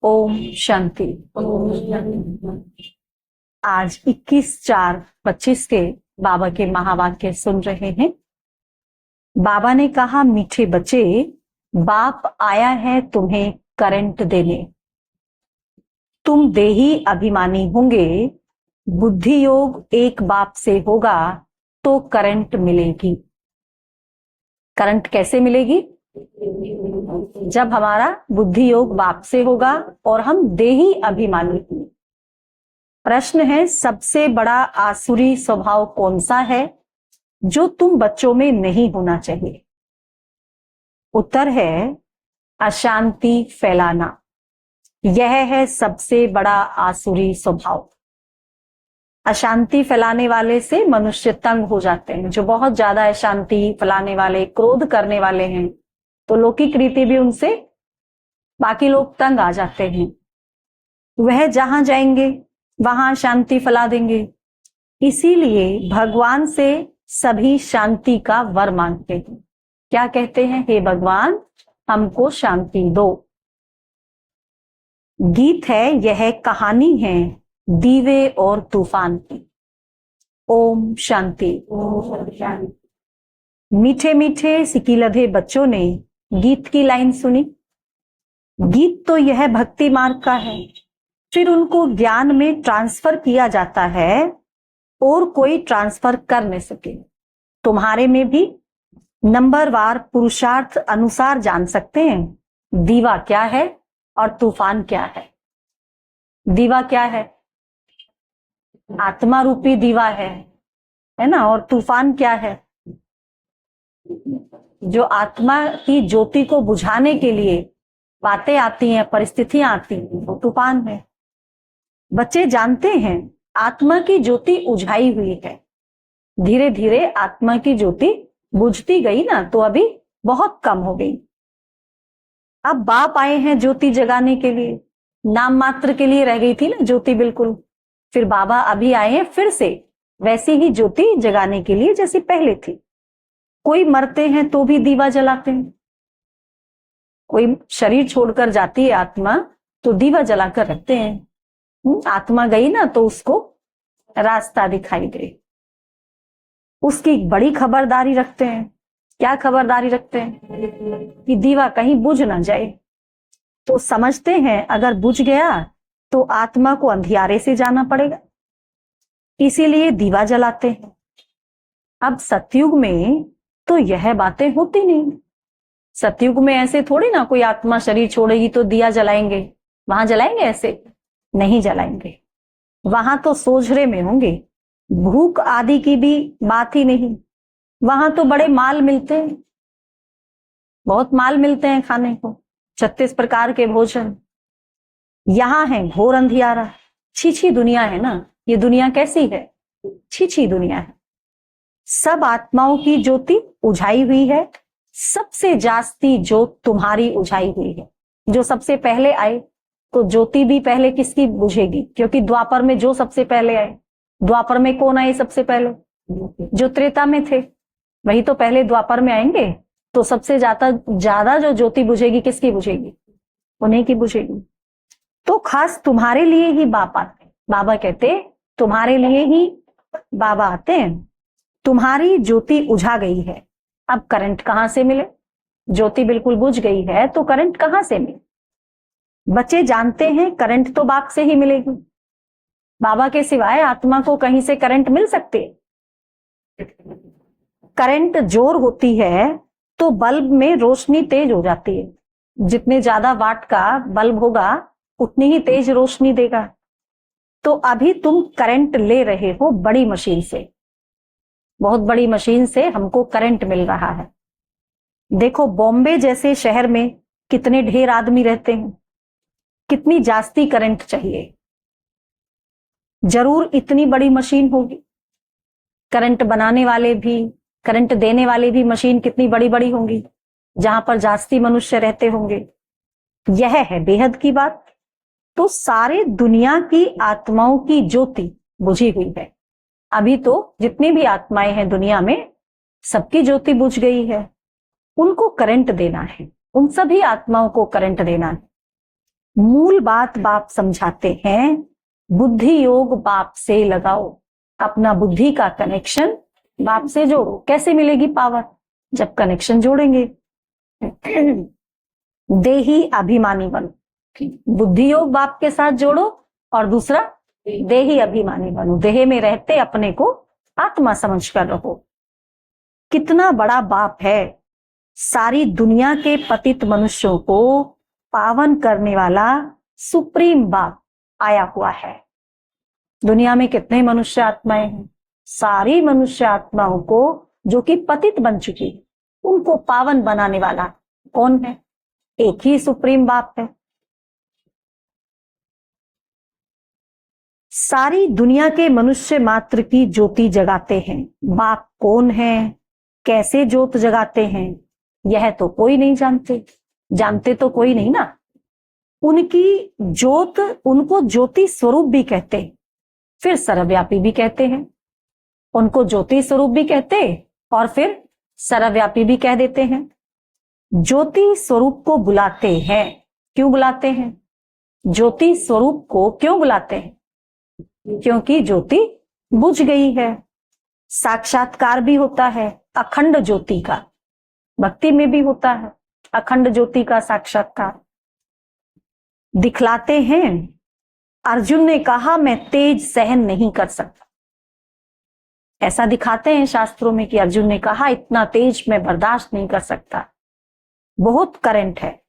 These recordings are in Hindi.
ओम शांति। आज 21/4/25 के बाबा के महावाक्य सुन रहे हैं। बाबा ने कहा, मीठे बच्चे, बाप आया है तुम्हें करंट देने। तुम देही अभिमानी होंगे, बुद्धि योग एक बाप से होगा तो करंट मिलेगी। करंट कैसे मिलेगी? जब हमारा बुद्धि योग बाप से होगा और हम देही अभिमानी। प्रश्न है, सबसे बड़ा आसुरी स्वभाव कौन सा है जो तुम बच्चों में नहीं होना चाहिए? उत्तर है अशांति फैलाना। यह है सबसे बड़ा आसुरी स्वभाव। अशांति फैलाने वाले से मनुष्य तंग हो जाते हैं। जो बहुत ज्यादा अशांति फैलाने वाले, क्रोध करने वाले हैं, तो लौकिक रीति भी उनसे बाकी लोग तंग आ जाते हैं। वह जहां जाएंगे वहां शांति फैला देंगे। इसीलिए भगवान से सभी शांति का वर मांगते हैं। क्या कहते हैं? हे भगवान, हमको शांति दो। गीत है, यह कहानी है दीवे और तूफान की। ओम शांति। मीठे मीठे सिकीलधे बच्चों ने गीत की लाइन सुनी। गीत तो यह भक्ति मार्ग का है, फिर उनको ज्ञान में ट्रांसफर किया जाता है और कोई ट्रांसफर कर नहीं सके। तुम्हारे में भी नंबरवार पुरुषार्थ अनुसार जान सकते हैं दीवा क्या है और तूफान क्या है। दीवा क्या है? आत्मा रूपी दीवा है ना। और तूफान क्या है? जो आत्मा की ज्योति को बुझाने के लिए बातें आती हैं, परिस्थितियां आती हैं, वो तूफान है। बच्चे जानते हैं आत्मा की ज्योति उझाई हुई है। धीरे धीरे आत्मा की ज्योति बुझती गई ना, तो अभी बहुत कम हो गई। अब बाप आए हैं ज्योति जगाने के लिए। नाम मात्र के लिए रह गई थी ना ज्योति बिल्कुल। फिर बाबा अभी आए हैं फिर से वैसी ही ज्योति जगाने के लिए जैसी पहले थी। कोई मरते हैं तो भी दीवा जलाते हैं। कोई शरीर छोड़कर जाती है आत्मा तो दीवा जलाकर रखते हैं। आत्मा गई ना तो उसको रास्ता दिखाई दे। उसकी बड़ी खबरदारी रखते हैं। क्या खबरदारी रखते हैं? कि दीवा कहीं बुझ ना जाए। तो समझते हैं अगर बुझ गया तो आत्मा को अंधियारे से जाना पड़ेगा, इसीलिए दीवा जलाते हैं। अब सतयुग में तो यह बातें होती नहीं। सतयुग में ऐसे थोड़ी ना कोई आत्मा शरीर छोड़ेगी तो दिया जलाएंगे। वहां जलाएंगे? ऐसे नहीं जलाएंगे। वहां तो सोझरे में होंगे। भूख आदि की भी बात ही नहीं। वहां तो बड़े माल मिलते हैं, बहुत माल मिलते हैं खाने को, 36 प्रकार के भोजन। यहां है घोर अंधियारा। छीछी दुनिया है ना। ये दुनिया कैसी है? छीछी दुनिया है। सब आत्माओं की ज्योति उझाई हुई है। सबसे जास्ती ज्योत तुम्हारी उझाई हुई है। जो सबसे पहले आए तो ज्योति भी पहले किसकी बुझेगी? क्योंकि द्वापर में जो सबसे पहले आए। द्वापर में कौन आए सबसे पहले? जो त्रेता में थे, वही तो पहले द्वापर में आएंगे। तो सबसे ज्यादा जो ज्योति बुझेगी किसकी बुझेगी? उन्हीं की बुझेगी। तो खास तुम्हारे लिए ही बाप आते हैं। बाबा कहते तुम्हारे लिए ही बाबा आते हैं। तुम्हारी ज्योति उझा गई है, अब करंट कहां से मिले? ज्योति बिल्कुल बुझ गई है तो करंट कहां से मिले? बच्चे जानते हैं करंट तो बाप से ही मिलेगी। बाबा के सिवाय आत्मा को कहीं से करंट मिल सकती है? करंट जोर होती है तो बल्ब में रोशनी तेज हो जाती है। जितने ज्यादा वाट का बल्ब होगा उतनी ही तेज रोशनी देगा। तो अभी तुम करंट ले रहे हो बड़ी मशीन से। बहुत बड़ी मशीन से हमको करंट मिल रहा है। देखो बॉम्बे जैसे शहर में कितने ढेर आदमी रहते हैं, कितनी जास्ती करंट चाहिए। जरूर इतनी बड़ी मशीन होगी। करंट बनाने वाले भी, करंट देने वाले भी मशीन कितनी बड़ी बड़ी होंगी, जहां पर जास्ती मनुष्य रहते होंगे। यह है बेहद की बात। तो सारे दुनिया की आत्माओं की ज्योति बुझी हुई है। अभी तो जितनी भी आत्माएं हैं दुनिया में, सबकी ज्योति बुझ गई है। उनको करंट देना है। उन सभी आत्माओं को करंट देना है। मूल बात बाप समझाते हैं, बुद्धि योग बाप से लगाओ, अपना बुद्धि का कनेक्शन बाप से जोड़ो। कैसे मिलेगी पावर? जब कनेक्शन जोड़ेंगे। देही अभिमानी बनो, बुद्धि योग बाप के साथ जोड़ो, और दूसरा देही अभिमानी बनो, देह में रहते अपने को आत्मा समझकर रहो। कितना बड़ा बाप है, सारी दुनिया के पतित मनुष्यों को पावन करने वाला सुप्रीम बाप आया हुआ है। दुनिया में कितने मनुष्य आत्माएं हैं? सारी मनुष्य आत्माओं को जो कि पतित बन चुकी है, उनको पावन बनाने वाला कौन है? एक ही सुप्रीम बाप है। सारी दुनिया के मनुष्य मात्र की ज्योति जगाते हैं। बाप कौन है, कैसे ज्योत जगाते हैं, यह तो कोई नहीं जानते। जानते तो कोई नहीं ना। उनकी ज्योत, उनको ज्योति स्वरूप भी कहते हैं, फिर सर्वव्यापी भी कहते हैं। उनको ज्योति स्वरूप भी कहते और फिर सर्वव्यापी भी कह देते हैं। ज्योति स्वरूप को बुलाते हैं। क्यों बुलाते हैं? ज्योति स्वरूप को क्यों बुलाते हैं? क्योंकि ज्योति बुझ गई है। साक्षात्कार भी होता है अखंड ज्योति का, भक्ति में भी होता है अखंड ज्योति का साक्षात्कार। दिखलाते हैं। अर्जुन ने कहा मैं तेज सहन नहीं कर सकता, ऐसा दिखाते हैं शास्त्रों में कि अर्जुन ने कहा इतना तेज मैं बर्दाश्त नहीं कर सकता, बहुत करंट है।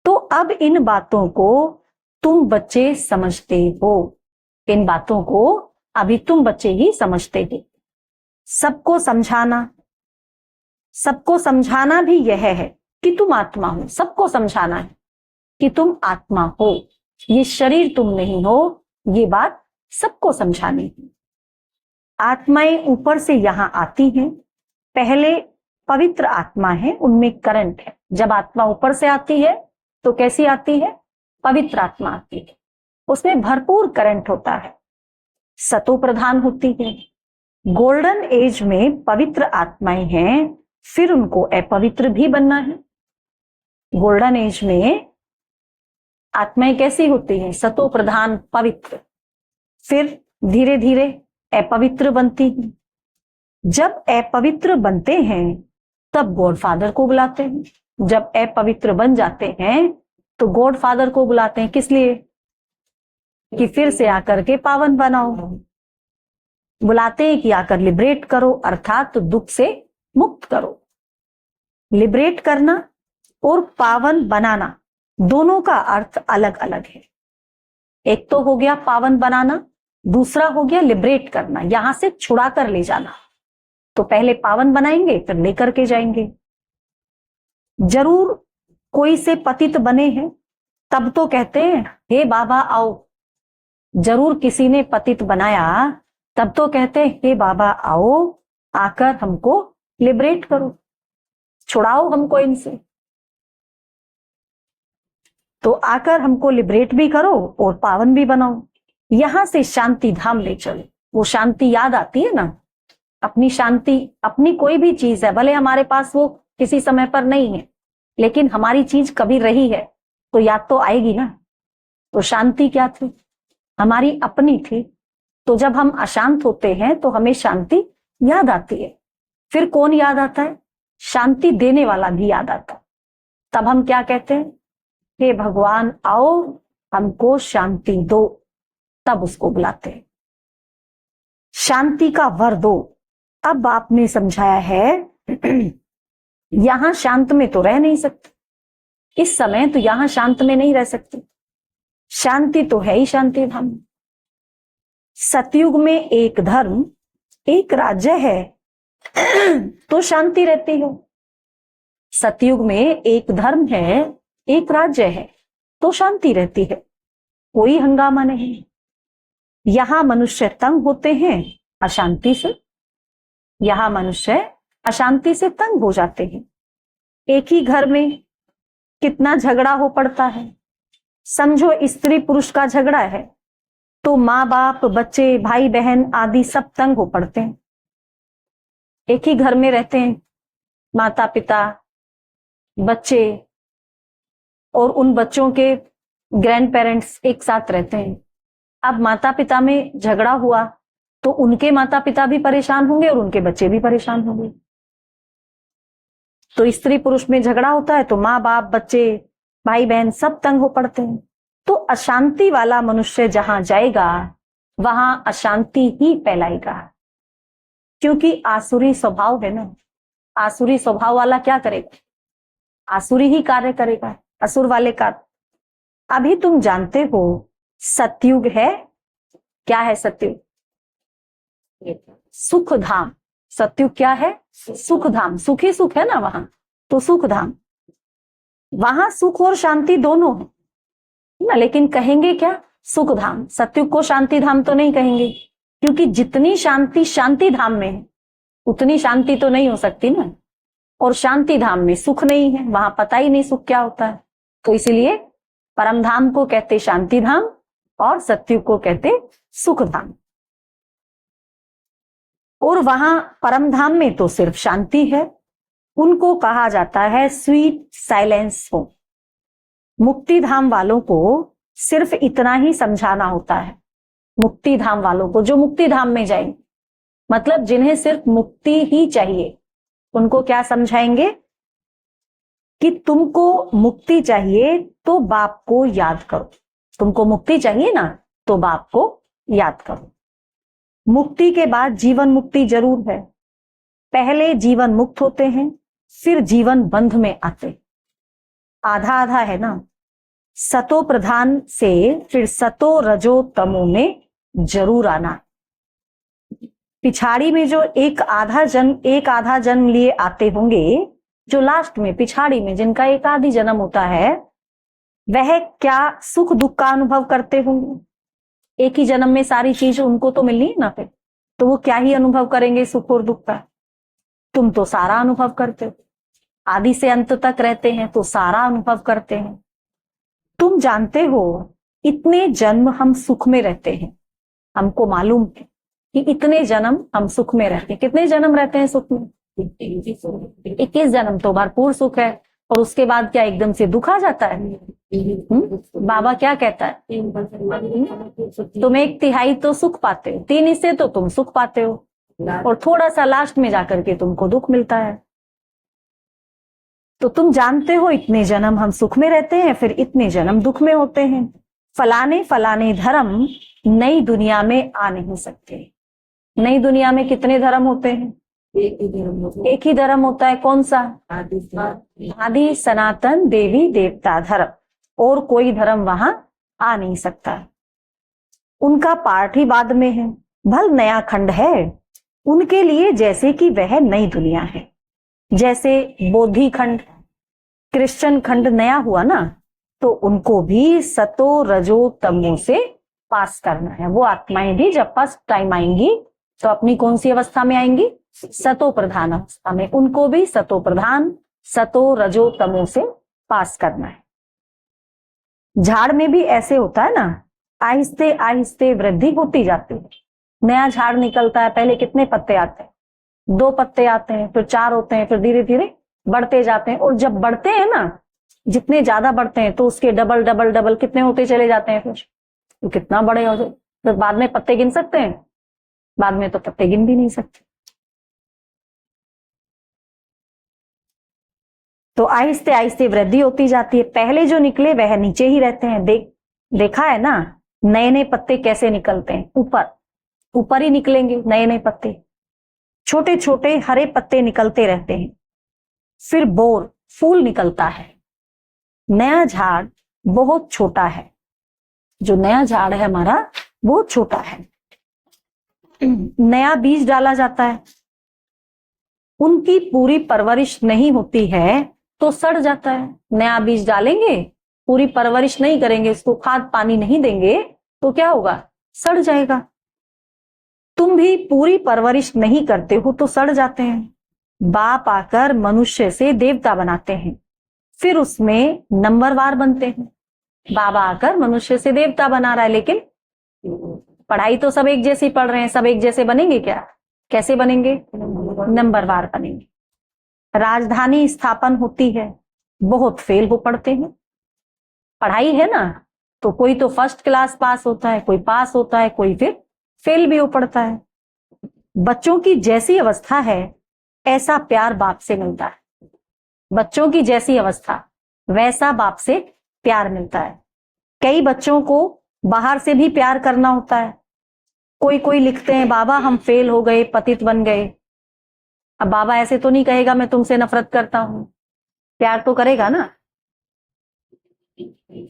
तो अब इन बातों को तुम बच्चे समझते हो, इन बातों को अभी तुम बच्चे ही समझते हो। सबको समझाना भी यह है कि तुम आत्मा हो। सबको समझाना है कि तुम आत्मा हो, ये शरीर तुम नहीं हो, ये बात सबको समझानी है। आत्माएं ऊपर से यहां आती हैं। पहले पवित्र आत्मा है, उनमें करंट है। जब आत्मा ऊपर से आती है तो कैसी आती है? पवित्र आत्मा आती है, उसमें भरपूर करंट होता है, सतो प्रधान होती है। गोल्डन एज में पवित्र आत्माएं हैं, फिर उनको अपवित्र भी बनना है। गोल्डन एज में आत्माएं कैसी होती हैं? सतो प्रधान पवित्र, फिर धीरे धीरे अपवित्र बनती हैं। जब अपवित्र बनते हैं तब गॉड फादर को बुलाते हैं। जब अपवित्र बन जाते हैं तो गॉड फादर को बुलाते हैं। किस लिए? कि फिर से आकर के पावन बनाओ। बुलाते हैं कि आकर लिबरेट करो, अर्थात तो दुख से मुक्त करो। लिबरेट करना और पावन बनाना दोनों का अर्थ अलग अलग है। एक तो हो गया पावन बनाना, दूसरा हो गया लिबरेट करना, यहां से छुड़ा कर ले जाना। तो पहले पावन बनाएंगे फिर लेकर के जाएंगे। जरूर कोई से पतित बने हैं तब तो कहते हैं हे बाबा आओ। जरूर किसी ने पतित बनाया तब तो कहते हैं हे बाबा आओ, आकर हमको लिबरेट करो, छुड़ाओ हमको इनसे। तो आकर हमको लिबरेट भी करो और पावन भी बनाओ। यहां से शांति धाम ले चलो। वो शांति याद आती है ना, अपनी शांति, अपनी कोई भी चीज है, भले हमारे पास वो किसी समय पर नहीं है, लेकिन हमारी चीज कभी रही है तो याद तो आएगी ना। तो शांति क्या थी? हमारी अपनी थी। तो जब हम अशांत होते हैं तो हमें शांति याद आती है। फिर कौन याद आता है? शांति देने वाला भी याद आता है। तब हम क्या कहते हैं? हे भगवान आओ हमको शांति दो। तब उसको बुलाते हैं, शांति का वर दो। अब आपने समझाया है यहां शांत में तो रह नहीं सकते, इस समय तो यहां शांत में नहीं रह सकते। शांति तो है ही शांति धाम। सतयुग में एक धर्म एक राज्य है तो शांति रहती है। सतयुग में एक धर्म है एक राज्य है तो शांति रहती है, कोई हंगामा नहीं। यहां मनुष्य तंग होते हैं अशांति से, यहां मनुष्य अशांति से तंग हो जाते हैं। एक ही घर में कितना झगड़ा हो पड़ता है। समझो स्त्री पुरुष का झगड़ा है तो माँ बाप, बच्चे, भाई बहन आदि सब तंग हो पड़ते हैं। एक ही घर में रहते हैं माता पिता, बच्चे, और उन बच्चों के ग्रैंड पेरेंट्स एक साथ रहते हैं। अब माता पिता में झगड़ा हुआ तो उनके माता पिता भी परेशान होंगे और उनके बच्चे भी परेशान होंगे। तो स्त्री पुरुष में झगड़ा होता है तो माँ बाप, बच्चे, भाई बहन सब तंग हो पड़ते हैं। तो अशांति वाला मनुष्य जहां जाएगा वहां अशांति ही फैलाएगा, क्योंकि आसुरी स्वभाव है ना। आसुरी स्वभाव वाला क्या करेगा? आसुरी ही कार्य करेगा, असुर वाले कार्य। अभी तुम जानते हो सतयुग है, क्या है सतयुग? सुख धाम। सतयुग क्या है? सुख धाम। सुखी सुख है ना वहां, तो सुख धाम। वहां सुख और शांति दोनों है ना, लेकिन कहेंगे क्या? सुख धाम। सतयुग को शांति धाम तो नहीं कहेंगे, क्योंकि जितनी शांति शांति धाम में है उतनी शांति तो नहीं हो सकती ना। और शांति धाम में सुख नहीं है, वहां पता ही नहीं सुख क्या होता है। तो इसीलिए परम धाम को कहते शांति धाम और सतयुग को कहते सुख धाम। और वहां परम धाम में तो सिर्फ शांति है, उनको कहा जाता है स्वीट साइलेंस हो। मुक्ति धाम वालों को सिर्फ इतना ही समझाना होता है। मुक्ति धाम वालों को, जो मुक्ति धाम में जाएंगे, मतलब जिन्हें सिर्फ मुक्ति ही चाहिए, उनको क्या समझाएंगे कि तुमको मुक्ति चाहिए तो बाप को याद करो। तुमको मुक्ति चाहिए ना, तो बाप को याद करो। मुक्ति के बाद जीवन मुक्ति जरूर है। पहले जीवन मुक्त होते हैं, फिर जीवन बंध में आते। आधा आधा है ना। सतो प्रधान से फिर सतो रजो तमो में जरूर आना। पिछाड़ी में जो एक आधा जन्म लिए आते होंगे, जो लास्ट में पिछाड़ी में जिनका एक आधी जन्म होता है, वह क्या सुख दुख का अनुभव करते होंगे? एक ही जन्म में सारी चीज उनको तो मिलनी है ना, फिर तो वो क्या ही अनुभव करेंगे सुख और दुख का? तुम तो सारा अनुभव करते हो, आदि से अंत तक रहते हैं तो सारा अनुभव करते हैं। तुम जानते हो इतने जन्म हम सुख में रहते हैं, हमको मालूम है कि इतने जन्म हम सुख में रहते हैं। कितने जन्म रहते हैं सुख में? 21 जन्म तो भरपूर सुख है, और उसके बाद क्या एकदम से दुख आ जाता है? बाबा क्या कहता है? तुम 1/3 तो सुख पाते हो, 3 हिस्से तो तुम सुख पाते हो, और थोड़ा सा लास्ट में जाकर के तुमको दुख मिलता है। तो तुम जानते हो इतने जन्म हम सुख में रहते हैं, फिर इतने जन्म दुख में होते हैं। फलाने फलाने धर्म नई दुनिया में आ नहीं सकते। नई दुनिया में कितने धर्म होते हैं? एक ही धर्म होता है। कौन सा? आदि सनातन देवी देवता धर्म। और कोई धर्म वहां आ नहीं सकता। उनका पार्ट ही बाद में है। भल नया खंड है उनके लिए, जैसे कि वह नई दुनिया है। जैसे बोधि खंड, क्रिश्चियन खंड नया हुआ ना, तो उनको भी सतो रजो तमो से पास करना है। वो आत्माएं भी जब फर्स्ट टाइम आएंगी तो अपनी कौन सी अवस्था में आएंगी? सतो प्रधान अवस्था में। उनको भी सतो प्रधान, सतो रजो तमो से पास करना है। झाड़ में भी ऐसे होता है ना, आहिस्ते आहिस्ते वृद्धि होती जाती है। नया झाड़ निकलता है, पहले कितने पत्ते आते हैं? 2 पत्ते आते हैं, फिर 4 होते हैं, फिर धीरे धीरे बढ़ते जाते हैं। और जब बढ़ते हैं ना, जितने ज्यादा बढ़ते हैं तो उसके डबल डबल डबल कितने होते चले जाते हैं। फिर तो कितना बड़े हो जाए, फिर बाद में पत्ते गिन सकते हैं? बाद में तो पत्ते गिन भी नहीं सकते। तो आहिस्ते आहिस्ते वृद्धि होती जाती है। पहले जो निकले वह नीचे ही रहते हैं। देखा है ना नए नए पत्ते कैसे निकलते हैं? ऊपर ही निकलेंगे नए नए पत्ते। छोटे छोटे हरे पत्ते निकलते रहते हैं, फिर बोर फूल निकलता है। नया झाड़ बहुत छोटा है। जो नया झाड़ है हमारा बहुत छोटा है। नया बीज डाला जाता है, उनकी पूरी परवरिश नहीं होती है तो सड़ जाता है। नया बीज डालेंगे, पूरी परवरिश नहीं करेंगे, उसको खाद पानी नहीं देंगे तो क्या होगा? सड़ जाएगा। तुम भी पूरी परवरिश नहीं करते हो तो सड़ जाते हैं। बाप आकर मनुष्य से देवता बनाते हैं, फिर उसमें नंबरवार बनते हैं। बाबा आकर मनुष्य से देवता बना रहा है, लेकिन पढ़ाई तो सब एक जैसी पढ़ रहे हैं। सब एक जैसे बनेंगे क्या? कैसे बनेंगे? नंबरवार बनेंगे। राजधानी स्थापन होती है, बहुत फेल हो पड़ते हैं। पढ़ाई है ना, तो कोई तो फर्स्ट क्लास पास होता है, कोई पास होता है, कोई फिर फेल भी हो पड़ता है। बच्चों की जैसी अवस्था है ऐसा प्यार बाप से मिलता है। बच्चों की जैसी अवस्था वैसा बाप से प्यार मिलता है। कई बच्चों को बाहर से भी प्यार करना होता है। कोई कोई लिखते हैं बाबा हम फेल हो गए, पतित बन गए। अब बाबा ऐसे तो नहीं कहेगा मैं तुमसे नफरत करता हूं, प्यार तो करेगा ना।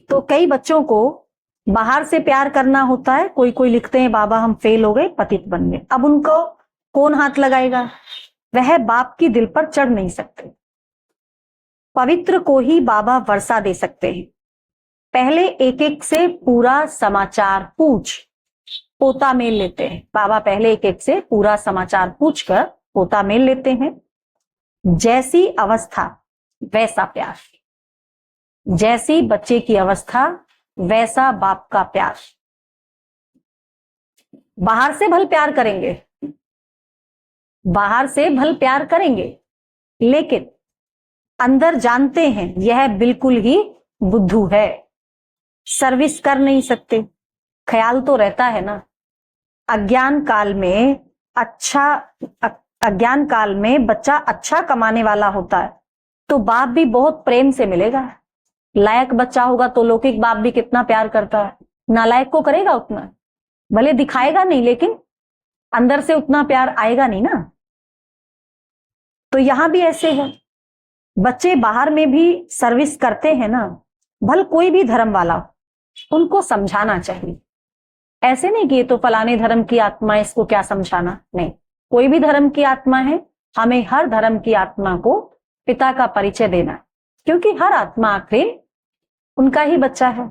तो कई बच्चों को बाहर से प्यार करना होता है। कोई कोई लिखते हैं बाबा हम फेल हो गए, पतित बन गए। अब उनको कौन हाथ लगाएगा? वह बाप की दिल पर चढ़ नहीं सकते। पवित्र को ही बाबा वर्षा दे सकते हैं। पहले एक एक से पूरा समाचार पूछ पोता मेल लेते हैं। बाबा पहले एक एक से पूरा समाचार पूछकर पोता मेल लेते हैं। जैसी अवस्था वैसा प्यार, जैसी बच्चे की अवस्था वैसा बाप का प्यार। बाहर से भल प्यार करेंगे, बाहर से भल प्यार करेंगे, लेकिन अंदर जानते हैं यह बिल्कुल ही बुद्धू है, सर्विस कर नहीं सकते। ख्याल तो रहता है ना, अज्ञान काल में अज्ञान काल में बच्चा अच्छा कमाने वाला होता है तो बाप भी बहुत प्रेम से मिलेगा। लायक बच्चा होगा तो लौकिक बाप भी कितना प्यार करता है, नालायक को करेगा उतना, भले दिखाएगा नहीं लेकिन अंदर से उतना प्यार आएगा नहीं ना। तो यहां भी ऐसे है, बच्चे बाहर में भी सर्विस करते हैं ना, भल कोई भी धर्म वाला, उनको समझाना चाहिए। ऐसे नहीं कि ये तो फलाने धर्म की आत्मा है, इसको क्या समझाना, नहीं। कोई भी धर्म की आत्मा है, हमें हर धर्म की आत्मा को पिता का परिचय देना, क्योंकि हर आत्मा आखिर उनका ही बच्चा है।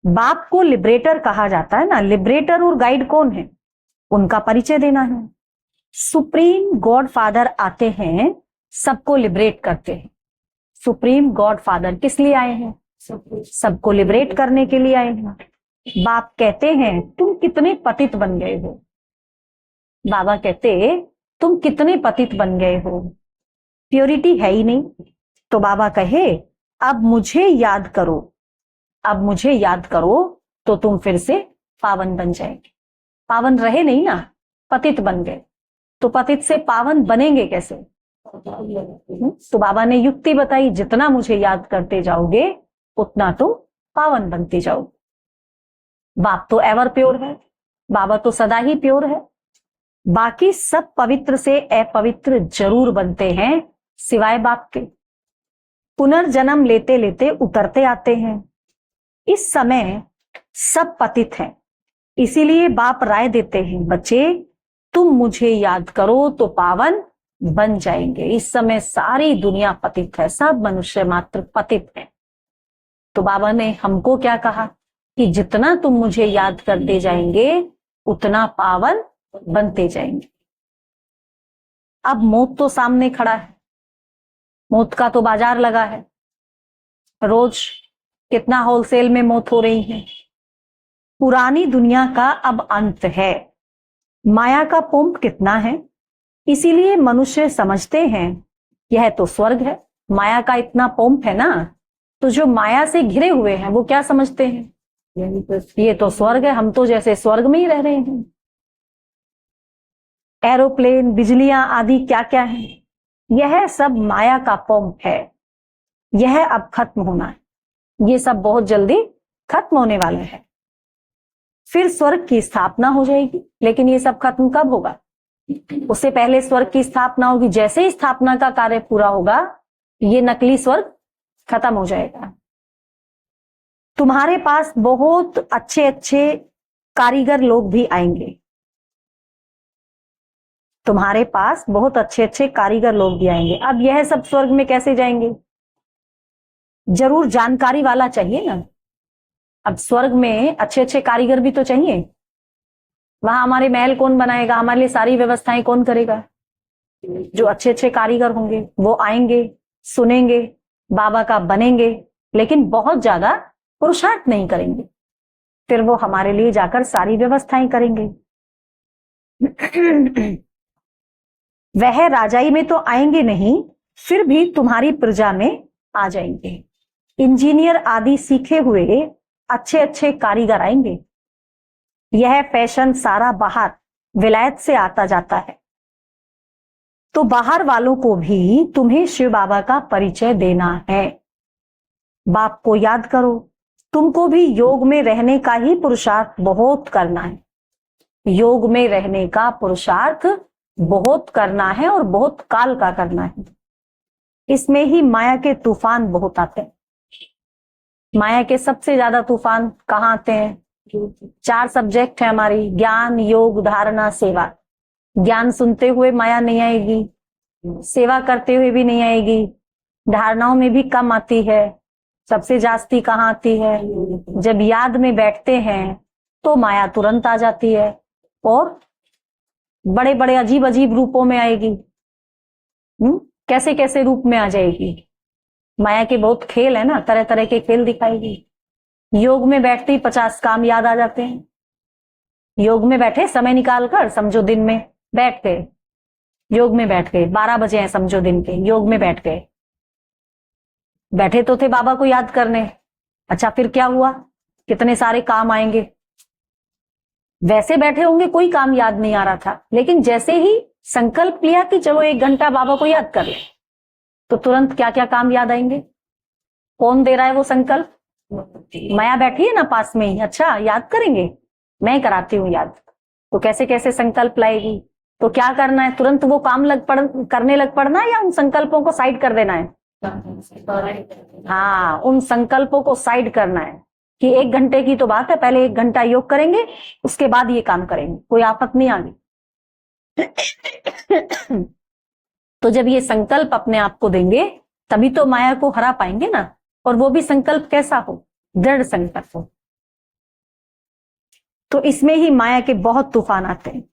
बाप को लिबरेटर कहा जाता है ना, लिबरेटर और गाइड कौन है, उनका परिचय देना है। सुप्रीम गॉड फादर आते हैं, सबको लिबरेट करते हैं। सुप्रीम गॉड फादर किस लिए आए हैं? सबको लिबरेट करने के लिए आए हैं। बाप कहते हैं तुम कितने पतित बन गए हो। बाबा कहते तुम कितने पतित बन गए हो, प्योरिटी है ही नहीं। तो बाबा कहे अब मुझे याद करो, अब मुझे याद करो तो तुम फिर से पावन बन जाएंगे। पावन रहे नहीं ना, पतित बन गए, तो पतित से पावन बनेंगे कैसे? तो बाबा ने युक्ति बताई, जितना मुझे याद करते जाओगे उतना तुम पावन बनते जाओगे। बाप तो एवर प्योर है, बाबा तो सदा ही प्योर है। बाकी सब पवित्र से अपवित्र जरूर बनते हैं सिवाय बाप के। पुनर्जन्म लेते लेते उतरते आते हैं। इस समय सब पतित हैं, इसीलिए बाप राय देते हैं बच्चे तुम मुझे याद करो तो पावन बन जाएंगे। इस समय सारी दुनिया पतित है, सब मनुष्य मात्र पतित है। तो बाबा ने हमको क्या कहा कि जितना तुम मुझे याद करते जाएंगे उतना पावन बनते जाएंगे। अब मौत तो सामने खड़ा है, मौत का तो बाजार लगा है, रोज कितना होलसेल में मौत हो रही है। पुरानी दुनिया का अब अंत है, माया का पोंप कितना है, इसीलिए मनुष्य समझते हैं यह तो स्वर्ग है। माया का इतना पोंप है ना, तो जो माया से घिरे हुए हैं वो क्या समझते हैं, ये तो स्वर्ग है, हम तो जैसे स्वर्ग में ही रह रहे हैं। एरोप्लेन, बिजलियां आदि क्या क्या है, यह सब माया का पोंप है। यह अब खत्म होना है, ये सब बहुत जल्दी खत्म होने वाला है। फिर स्वर्ग की स्थापना हो जाएगी, लेकिन ये सब खत्म कब होगा? उससे पहले स्वर्ग की स्थापना होगी। जैसे ही स्थापना का कार्य पूरा होगा ये नकली स्वर्ग खत्म हो जाएगा। तुम्हारे पास बहुत अच्छे अच्छे कारीगर लोग भी आएंगे, तुम्हारे पास बहुत अच्छे अच्छे कारीगर लोग भी आएंगे। अब यह सब स्वर्ग में कैसे जाएंगे? जरूर जानकारी वाला चाहिए ना। अब स्वर्ग में अच्छे अच्छे कारीगर भी तो चाहिए। वहां हमारे महल कौन बनाएगा, हमारे लिए सारी व्यवस्थाएं कौन करेगा? जो अच्छे अच्छे कारीगर होंगे वो आएंगे, सुनेंगे, बाबा का बनेंगे, लेकिन बहुत ज्यादा पुरुषार्थ नहीं करेंगे। फिर वो हमारे लिए जाकर सारी व्यवस्थाएं करेंगे। वह राजाई में तो आएंगे नहीं, फिर भी तुम्हारी प्रजा में आ जाएंगे। इंजीनियर आदि सीखे हुए अच्छे अच्छे कारीगर आएंगे। यह फैशन सारा बाहर विलायत से आता जाता है, तो बाहर वालों को भी तुम्हें शिव बाबा का परिचय देना है। बाप को याद करो, तुमको भी योग में रहने का ही पुरुषार्थ बहुत करना है। योग में रहने का पुरुषार्थ बहुत करना है और बहुत काल का करना है। इसमें ही माया के तूफान बहुत आते हैं। माया के सबसे ज्यादा तूफान कहाँ आते हैं? 4 सब्जेक्ट है हमारी, ज्ञान, योग, धारणा, सेवा। ज्ञान सुनते हुए माया नहीं आएगी, सेवा करते हुए भी नहीं आएगी, धारणाओं में भी कम आती है। सबसे जास्ती कहाँ आती है? जब याद में बैठते हैं तो माया तुरंत आ जाती है और बड़े बड़े अजीब अजीब रूपों में आएगी। कैसे कैसे रूप में आ जाएगी? माया के बहुत खेल है ना, तरह तरह के खेल दिखाएगी। योग में बैठते ही 50 काम याद आ जाते हैं। योग में बैठे, समय निकाल कर, समझो दिन में बैठ गए, योग में बैठ गए, 12 बजे हैं समझो दिन के, योग में बैठ गए। बैठे तो थे बाबा को याद करने, अच्छा फिर क्या हुआ? कितने सारे काम आएंगे। वैसे बैठे होंगे, कोई काम याद नहीं आ रहा था, लेकिन जैसे ही संकल्प लिया कि चलो 1 घंटा बाबा को याद कर ले, तो तुरंत क्या क्या काम याद आएंगे। कौन दे रहा है वो संकल्प? माया बैठी है ना पास में ही। अच्छा याद करेंगे, मैं कराती हूँ याद। तो कैसे कैसे संकल्प लाएगी, तो क्या करना है? तुरंत वो काम करने लग पड़ना है या उन संकल्पों को साइड कर देना है? हाँ, उन संकल्पों को साइड करना है कि 1 घंटे की तो बात है, पहले 1 घंटा योग करेंगे, उसके बाद ये काम करेंगे, कोई आफत नहीं आनी। तो जब ये संकल्प अपने आप को देंगे तभी तो माया को हरा पाएंगे ना। और वो भी संकल्प कैसा हो? दृढ़ संकल्प हो। तो इसमें ही माया के बहुत तूफान आते हैं।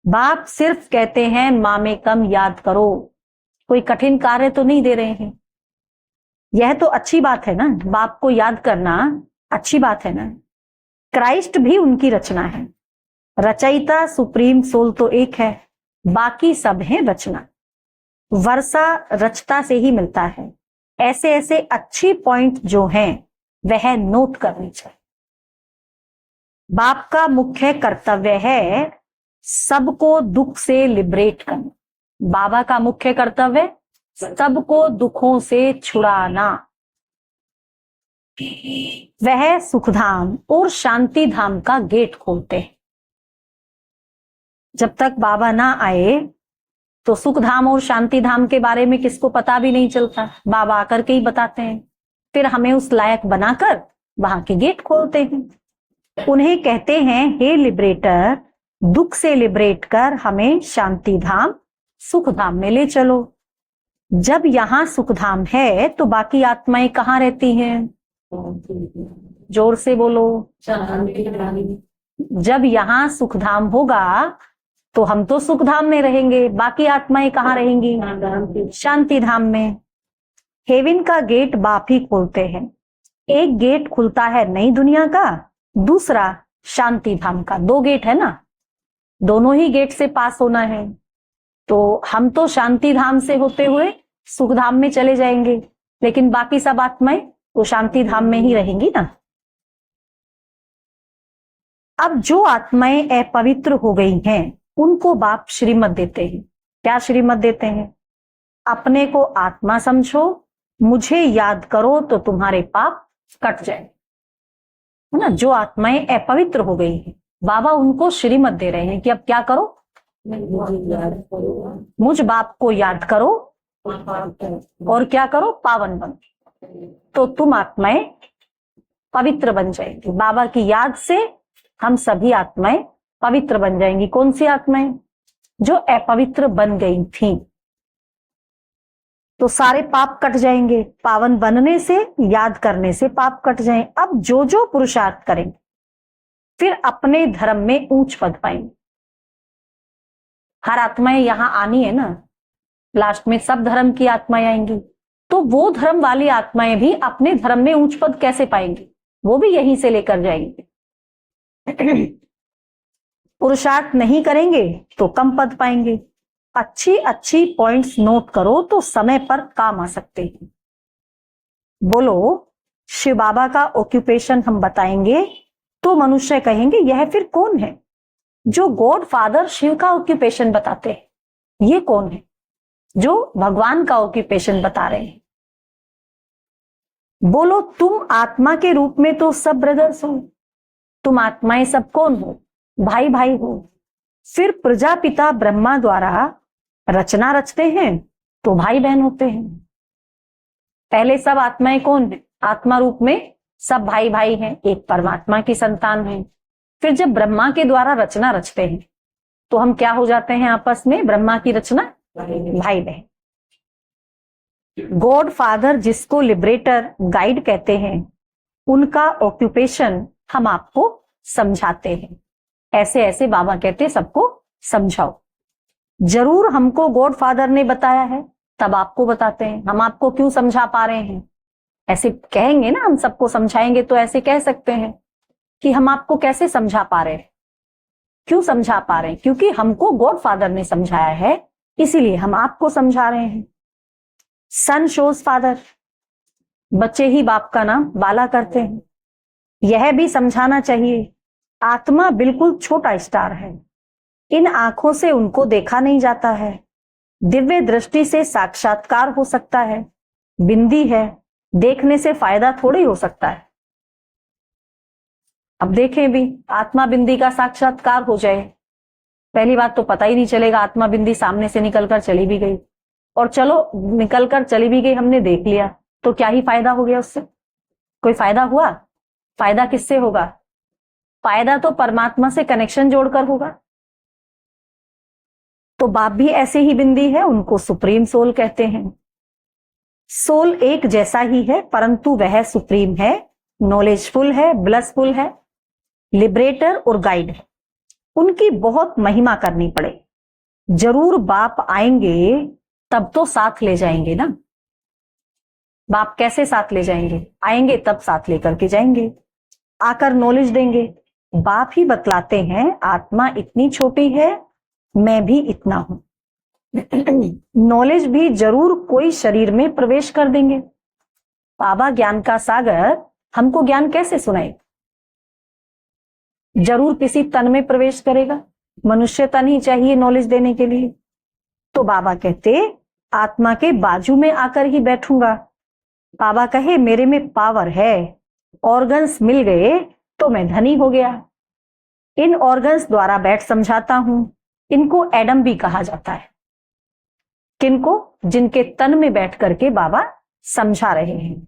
बाप सिर्फ कहते हैं माँ में कम याद करो, कोई कठिन कार्य तो नहीं दे रहे हैं। यह तो अच्छी बात है ना, बाप को याद करना अच्छी बात है ना। क्राइस्ट भी उनकी रचना है। रचयिता सुप्रीम सोल तो एक है, बाकी सब है रचना। वर्षा रचता से ही मिलता है। ऐसे ऐसे अच्छी पॉइंट जो हैं वह नोट करनी चाहिए। बाप का मुख्य कर्तव्य है सबको दुख से लिबरेट करना। बाबा का मुख्य कर्तव्य सबको दुखों से छुड़ाना। वह सुखधाम और शांति धाम का गेट खोलते हैं। जब तक बाबा ना आए तो सुख धाम और शांति धाम के बारे में किसको पता भी नहीं चलता, बाबा आकर के ही बताते हैं। फिर हमें उस लायक बनाकर वहां के गेट खोलते हैं। उन्हें कहते हैं हे लिबरेटर, दुख से लिबरेट कर हमें शांति धाम सुख धाम में ले चलो। जब यहाँ सुख धाम है तो बाकी आत्माएं कहाँ रहती हैं? जोर से बोलो। जब यहाँ सुख धाम होगा तो हम तो सुख धाम में रहेंगे, बाकी आत्माएं कहाँ रहेंगी? शांति धाम में। हेवन का गेट बाप ही खोलते हैं। एक गेट खुलता है नई दुनिया का, दूसरा शांति धाम का। 2 गेट है ना, दोनों ही गेट से पास होना है। तो हम तो शांति धाम से होते हुए सुख धाम में चले जाएंगे, लेकिन बाकी सब आत्माएं तो शांति धाम में ही रहेंगी ना। अब जो आत्माएं अपवित्र हो गई हैं उनको बाप श्रीमत देते हैं। क्या श्रीमत देते हैं? अपने को आत्मा समझो, मुझे याद करो तो तुम्हारे पाप कट जाए, है ना। जो आत्माएं अपवित्र हो गई हैं बाबा उनको श्रीमत दे रहे हैं कि अब क्या करो? मुझ बाप को याद करो और क्या करो? पावन बनो। तो तुम आत्माएं पवित्र बन जाएंगी। बाबा की याद से हम सभी आत्माएं पवित्र बन जाएंगी। कौन सी आत्माएं? जो अपवित्र बन गई थी। तो सारे पाप कट जाएंगे। पावन बनने से, याद करने से पाप कट जाएं। अब जो जो पुरुषार्थ करेंगे फिर अपने धर्म में ऊंच पद पाएंगे। हर आत्माएं यहां आनी है ना, लास्ट में सब धर्म की आत्माएं आएंगी। तो वो धर्म वाली आत्माएं भी अपने धर्म में ऊंच पद कैसे पाएंगी? वो भी यहीं से लेकर जाएंगे। पुरुषार्थ नहीं करेंगे तो कम पद पाएंगे। अच्छी अच्छी पॉइंट्स नोट करो तो समय पर काम आ सकते हैं। बोलो शिव बाबा का ऑक्यूपेशन हम बताएंगे तो मनुष्य कहेंगे यह फिर कौन है जो गॉड फादर शिव का ऑक्यूपेशन बताते हैं, ये कौन है जो भगवान का ऑक्यूपेशन बता रहे हैं। बोलो तुम आत्मा के रूप में तो सब ब्रदर्स हो, तुम आत्माएं सब कौन हो, भाई भाई हो। फिर प्रजापिता ब्रह्मा द्वारा रचना रचते हैं तो भाई बहन होते हैं। पहले सब आत्माएं कौन है, आत्मा रूप में सब भाई भाई हैं, एक परमात्मा की संतान है। फिर जब ब्रह्मा के द्वारा रचना रचते हैं तो हम क्या हो जाते हैं आपस में, ब्रह्मा की रचना भाई बहन। गॉड फादर जिसको लिबरेटर गाइड कहते हैं, उनका ऑक्यूपेशन हम आपको समझाते हैं। ऐसे ऐसे बाबा कहते हैं सबको समझाओ। जरूर हमको गॉड फादर ने बताया है तब आपको बताते हैं, हम आपको क्यों समझा पा रहे हैं। ऐसे कहेंगे ना, हम सबको समझाएंगे तो ऐसे कह सकते हैं कि हम आपको कैसे समझा पा रहे हैं, क्यों समझा पा रहे हैं, क्योंकि हमको गॉड फादर ने समझाया है इसीलिए हम आपको समझा रहे हैं। सन शोज फादर, बच्चे ही बाप का नाम बाला करते हैं। यह भी समझाना चाहिए आत्मा बिल्कुल छोटा स्टार है, इन आंखों से उनको देखा नहीं जाता है, दिव्य दृष्टि से साक्षात्कार हो सकता है, बिंदी है, देखने से फायदा थोड़ी हो सकता है। अब देखें भी, आत्मा बिंदी का साक्षात्कार हो जाए, पहली बात तो पता ही नहीं चलेगा, आत्मा बिंदी सामने से निकलकर चली भी गई, और चलो निकलकर चली भी गई, हमने देख लिया तो क्या ही फायदा हो गया उससे, कोई फायदा हुआ? फायदा किससे होगा? फायदा तो परमात्मा से कनेक्शन जोड़कर होगा। तो बाप भी ऐसे ही बिंदी है, उनको सुप्रीम सोल कहते हैं। सोल एक जैसा ही है परंतु वह सुप्रीम है, नॉलेजफुल है, ब्लसफुल है, लिबरेटर और गाइड है। उनकी बहुत महिमा करनी पड़े। जरूर बाप आएंगे तब तो साथ ले जाएंगे ना। बाप कैसे साथ ले जाएंगे? आएंगे तब साथ लेकर के जाएंगे, आकर नॉलेज देंगे। बाप ही बतलाते हैं आत्मा इतनी छोटी है, मैं भी इतना हूं। नॉलेज भी जरूर कोई शरीर में प्रवेश कर देंगे। बाबा ज्ञान का सागर हमको ज्ञान कैसे सुनाए? जरूर किसी तन में प्रवेश करेगा, मनुष्य तन ही चाहिए नॉलेज देने के लिए। तो बाबा कहते आत्मा के बाजू में आकर ही बैठूंगा। बाबा कहे मेरे में पावर है, ऑर्गन्स मिल गए तो मैं धनी हो गया। इन ऑर्गन्स द्वारा बैठ समझाता हूं। इनको एडम भी कहा जाता है। किनको? जिनके तन में बैठ करके बाबा समझा रहे हैं।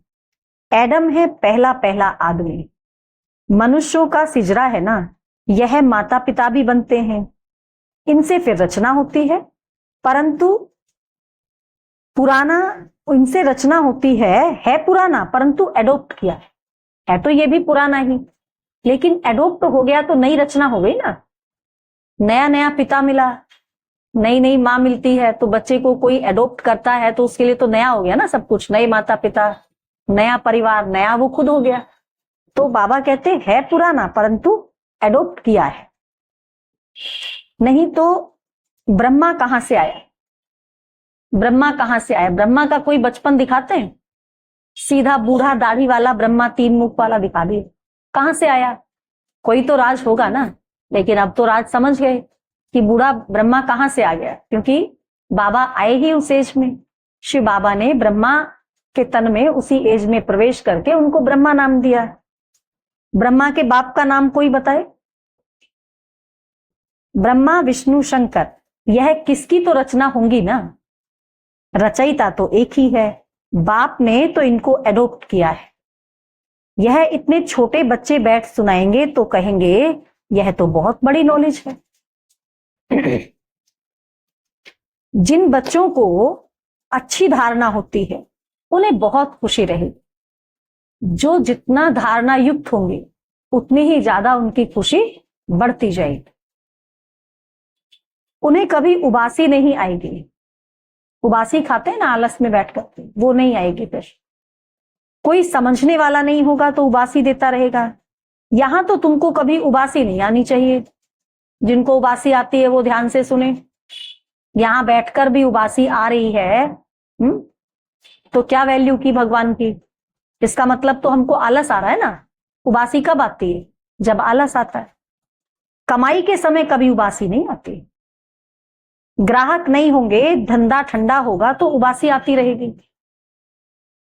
एडम है पहला पहला आदमी। मनुष्यों का सिजरा है ना, यह माता पिता भी बनते हैं, इनसे फिर रचना होती है, परंतु पुराना इनसे रचना होती है पुराना परंतु एडोप्ट किया है तो ये भी पुराना ही, लेकिन एडोप्ट हो गया तो नई रचना हो गई ना। नया नया पिता मिला, नई नई माँ मिलती है, तो बच्चे को कोई एडोप्ट करता है तो उसके लिए तो नया हो गया ना सब कुछ, नए माता पिता, नया परिवार, नया वो खुद हो गया। तो बाबा कहते हैं पुराना परंतु एडोप्ट किया है। नहीं तो ब्रह्मा कहां से आया? ब्रह्मा कहां से आया? ब्रह्मा का कोई बचपन दिखाते हैं? सीधा बूढ़ा दाढ़ी वाला ब्रह्मा 3 मुख वाला दिखा दिए, कहां से आया? कोई तो राज होगा ना। लेकिन अब तो राज समझ गए कि बूढ़ा ब्रह्मा कहां से आ गया, क्योंकि बाबा आए ही उस एज में। शिव बाबा ने ब्रह्मा के तन में उसी एज में प्रवेश करके उनको ब्रह्मा नाम दिया। ब्रह्मा के बाप का नाम कोई बताए? ब्रह्मा विष्णु शंकर, यह किसकी तो रचना होंगी ना। रचयिता तो एक ही है, बाप ने तो इनको एडोप्ट किया है। यह इतने छोटे बच्चे बैठ सुनाएंगे तो कहेंगे यह तो बहुत बड़ी नॉलेज है। जिन बच्चों को अच्छी धारणा होती है उन्हें बहुत खुशी रहेगी। जो जितना धारणा युक्त होंगे उतनी ही ज्यादा उनकी खुशी बढ़ती जाएगी। उन्हें कभी उबासी नहीं आएगी। उबासी खाते हैं ना आलस में बैठ कर, वो नहीं आएगी। फिर कोई समझने वाला नहीं होगा तो उबासी देता रहेगा। यहां तो तुमको कभी उबासी नहीं आनी चाहिए। जिनको उबासी आती है वो ध्यान से सुने। यहां बैठकर भी उबासी आ रही है तो क्या वैल्यू की भगवान की? इसका मतलब तो हमको आलस आ रहा है ना। उबासी कब आती है? जब आलस आता है। कमाई के समय कभी उबासी नहीं आती। ग्राहक नहीं होंगे, धंधा ठंडा होगा तो उबासी आती रहेगी।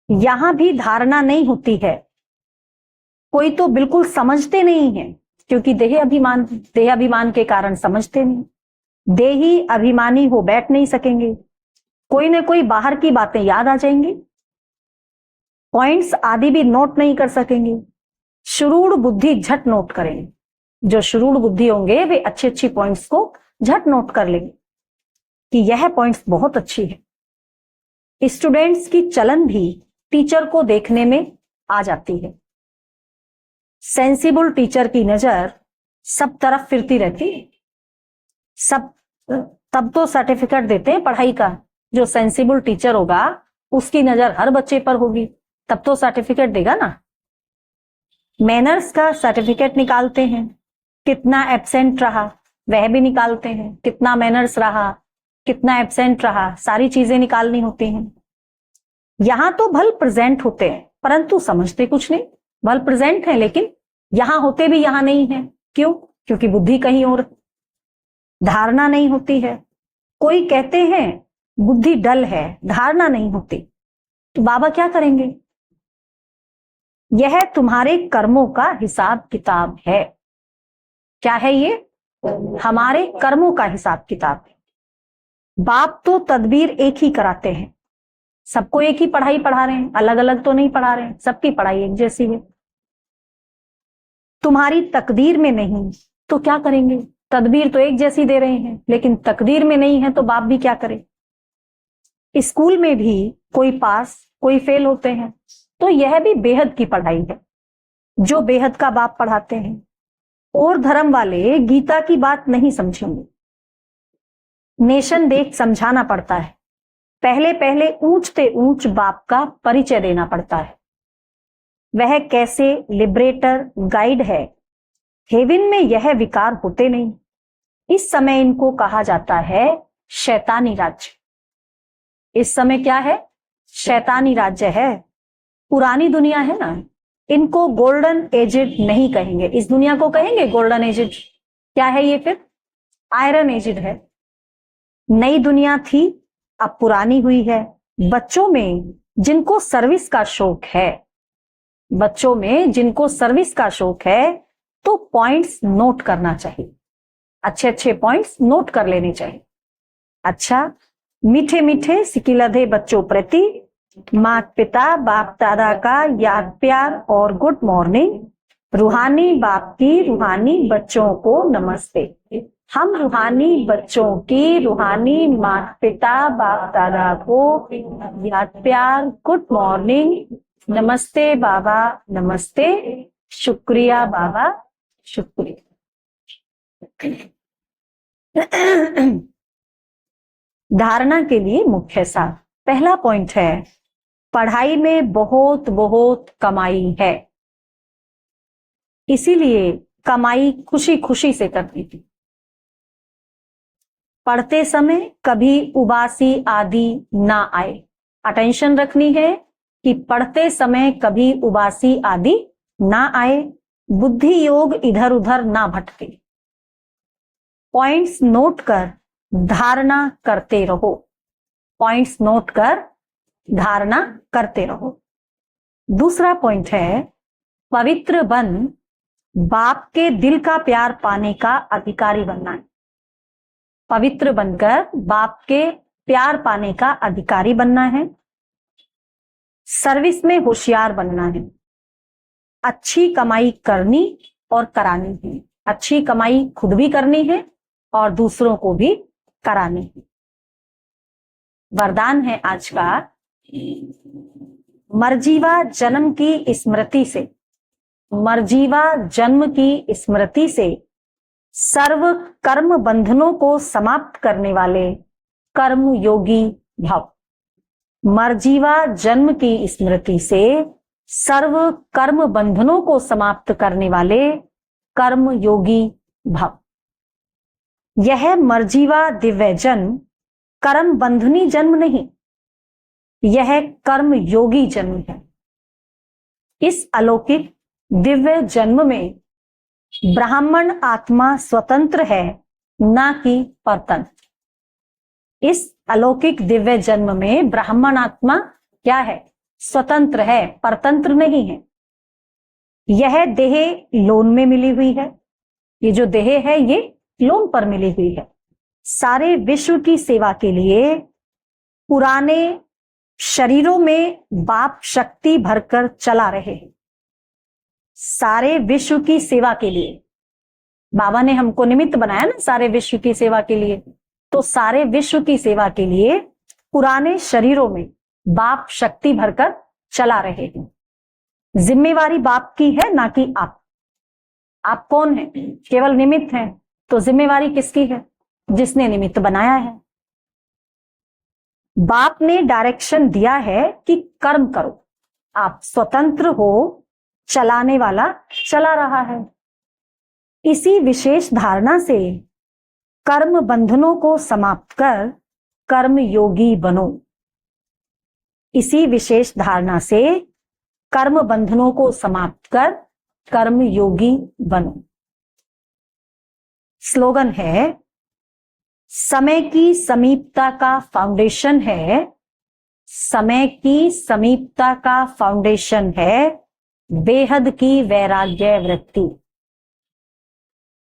यहां भी धारणा नहीं होती है। कोई तो बिल्कुल समझते नहीं है, क्योंकि देह अभिमान के कारण समझते नहीं। देही अभिमानी हो बैठ नहीं सकेंगे। कोई न कोई बाहर की बातें याद आ जाएंगी, पॉइंट्स आदि भी नोट नहीं कर सकेंगे। शुरूढ़ बुद्धि झट नोट करेंगे। जो शुरूढ़ बुद्धि होंगे वे अच्छी अच्छी पॉइंट्स को झट नोट कर लेंगे कि यह पॉइंट्स बहुत अच्छी है। स्टूडेंट्स की चलन भी टीचर को देखने में आ जाती है। सेंसिबल टीचर की नजर सब तरफ फिरती रहती है। सब तब तो सर्टिफिकेट देते हैं पढ़ाई का। जो सेंसिबल टीचर होगा उसकी नजर हर बच्चे पर होगी, तब तो सर्टिफिकेट देगा ना। मैनर्स का सर्टिफिकेट निकालते हैं। कितना एब्सेंट रहा वह भी निकालते हैं। कितना मैनर्स रहा, कितना एब्सेंट रहा, सारी चीजें निकालनी होती हैं। यहां तो भल प्रेजेंट होते हैं परंतु समझते कुछ नहीं। भल प्रेजेंट है लेकिन यहां होते भी यहां नहीं है। क्यों? क्योंकि बुद्धि कहीं और, धारणा नहीं होती है। कोई कहते हैं बुद्धि डल है, धारणा नहीं होती। तो बाबा क्या करेंगे? यह तुम्हारे कर्मों का हिसाब किताब है। क्या है ये? हमारे कर्मों का हिसाब किताब है। बाप तो तदबीर एक ही कराते हैं। सबको एक ही पढ़ाई पढ़ा रहे हैं, अलग अलग तो नहीं पढ़ा रहे हैं। सबकी पढ़ाई एक जैसी है। तुम्हारी तकदीर में नहीं तो क्या करेंगे? तदबीर तो एक जैसी दे रहे हैं लेकिन तकदीर में नहीं है तो बाप भी क्या करे? स्कूल में भी कोई पास कोई फेल होते हैं, तो यह भी बेहद की पढ़ाई है जो बेहद का बाप पढ़ाते हैं। और धर्म वाले गीता की बात नहीं समझेंगे। नेशन देख समझाना पड़ता है। पहले पहले ऊंचते ऊंच बाप का परिचय देना पड़ता है। वह कैसे लिबरेटर गाइड है। हेवन में यह विकार होते नहीं। इस समय इनको कहा जाता है शैतानी राज्य। इस समय क्या है? शैतानी राज्य है। पुरानी दुनिया है ना, इनको गोल्डन एजेड नहीं कहेंगे। इस दुनिया को कहेंगे गोल्डन एजेड। क्या है ये फिर? आयरन एजेड है। नई दुनिया थी, अब पुरानी हुई है। बच्चों में जिनको सर्विस का शौक है, बच्चों में जिनको सर्विस का शौक है तो पॉइंट्स नोट करना चाहिए। अच्छे अच्छे पॉइंट्स नोट कर लेने चाहिए। अच्छा, मीठे मीठे सिकिलधे बच्चों प्रति माता पिता बाप दादा का याद प्यार और गुड मॉर्निंग। रूहानी बाप की रूहानी बच्चों को नमस्ते। हम रूहानी बच्चों की रूहानी माता पिता बाप दादा को याद प्यार गुड मॉर्निंग। नमस्ते बाबा, नमस्ते। शुक्रिया बाबा, शुक्रिया। धारणा के लिए मुख्य सार। पहला पॉइंट है पढ़ाई में बहुत बहुत कमाई है, इसीलिए कमाई खुशी खुशी से करती थी। पढ़ते समय कभी उबासी आदि ना आए। अटेंशन रखनी है कि पढ़ते समय कभी उबासी आदि ना आए। बुद्धि योग इधर उधर ना भटके। पॉइंट्स नोट कर धारणा करते रहो। पॉइंट्स नोट कर धारणा करते रहो। दूसरा पॉइंट है पवित्र बन बाप के दिल का प्यार पाने का अधिकारी बनना है। पवित्र बनकर बाप के प्यार पाने का अधिकारी बनना है। सर्विस में होशियार बनना है। अच्छी कमाई करनी और करानी है। अच्छी कमाई खुद भी करनी है और दूसरों को भी करानी है। वरदान है आज का, मरजीवा जन्म की स्मृति से, मरजीवा जन्म की स्मृति से सर्व कर्म बंधनों को समाप्त करने वाले कर्म योगी भव। मरजीवा जन्म की स्मृति से सर्व कर्म बंधनों को समाप्त करने वाले कर्म योगी भव। यह मरजीवा दिव्य जन्म कर्म बंधनी जन्म नहीं, यह कर्म योगी जन्म है। इस अलौकिक दिव्य जन्म में ब्राह्मण आत्मा स्वतंत्र है, ना कि परतंत्र। इस अलौकिक दिव्य जन्म में ब्राह्मण आत्मा क्या है? स्वतंत्र है, परतंत्र नहीं है। यह देह लोन में मिली हुई है, ये जो देह है ये लोन पर मिली हुई है। सारे विश्व की सेवा के लिए पुराने शरीरों में बाप शक्ति भरकर चला रहे हैं। सारे विश्व की सेवा के लिए बाबा ने हमको निमित्त बनाया ना, सारे विश्व की सेवा के लिए। तो सारे विश्व की सेवा के लिए पुराने शरीरों में बाप शक्ति भरकर चला रहे हैं। जिम्मेवारी बाप की है, ना कि आप कौन है? केवल निमित्त हैं। तो जिम्मेवारी किसकी है? जिसने निमित्त बनाया है। बाप ने डायरेक्शन दिया है कि कर्म करो, आप स्वतंत्र हो, चलाने वाला चला रहा है। इसी विशेष धारणा से कर्म बंधनों को समाप्त कर कर्म योगी बनो। इसी विशेष धारणा से कर्म बंधनों को समाप्त कर कर्म योगी बनो। स्लोगन है, समय की समीपता का फाउंडेशन है, समय की समीपता का फाउंडेशन है बेहद की वैराग्य वृत्ति।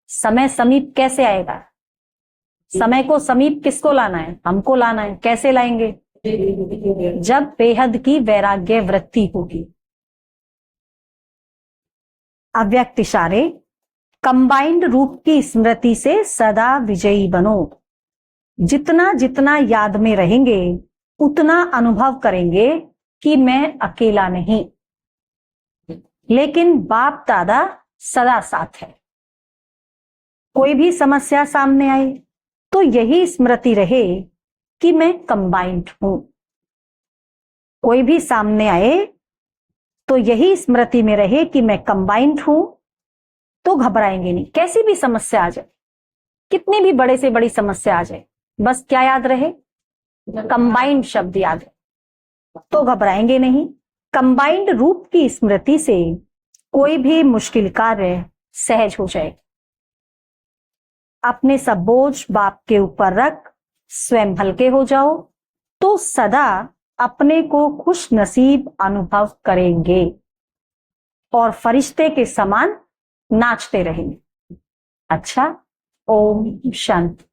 समय समीप कैसे आएगा? समय को समीप किसको लाना है? हमको लाना है। कैसे लाएंगे? जब बेहद की वैराग्य वृत्ति होगी। अव्यक्त इशारे, कंबाइंड रूप की स्मृति से सदा विजयी बनो। जितना जितना याद में रहेंगे उतना अनुभव करेंगे कि मैं अकेला नहीं, लेकिन बाप दादा सदा साथ है। कोई भी समस्या सामने आए तो यही स्मृति रहे कि मैं कंबाइंड हूं। कोई भी सामने आए तो यही स्मृति में रहे कि मैं कंबाइंड हूं, तो घबराएंगे नहीं। कैसी भी समस्या आ जाए, कितनी भी बड़े से बड़ी समस्या आ जाए, बस क्या याद रहे? कंबाइंड शब्द याद है, तो घबराएंगे नहीं। कंबाइंड रूप की स्मृति से कोई भी मुश्किल कार्य सहज हो जाए। अपने सब बोझ बाप के ऊपर रख स्वयं हल्के हो जाओ, तो सदा अपने को खुश नसीब अनुभव करेंगे और फरिश्ते के समान नाचते रहेंगे। अच्छा, ओम शांति।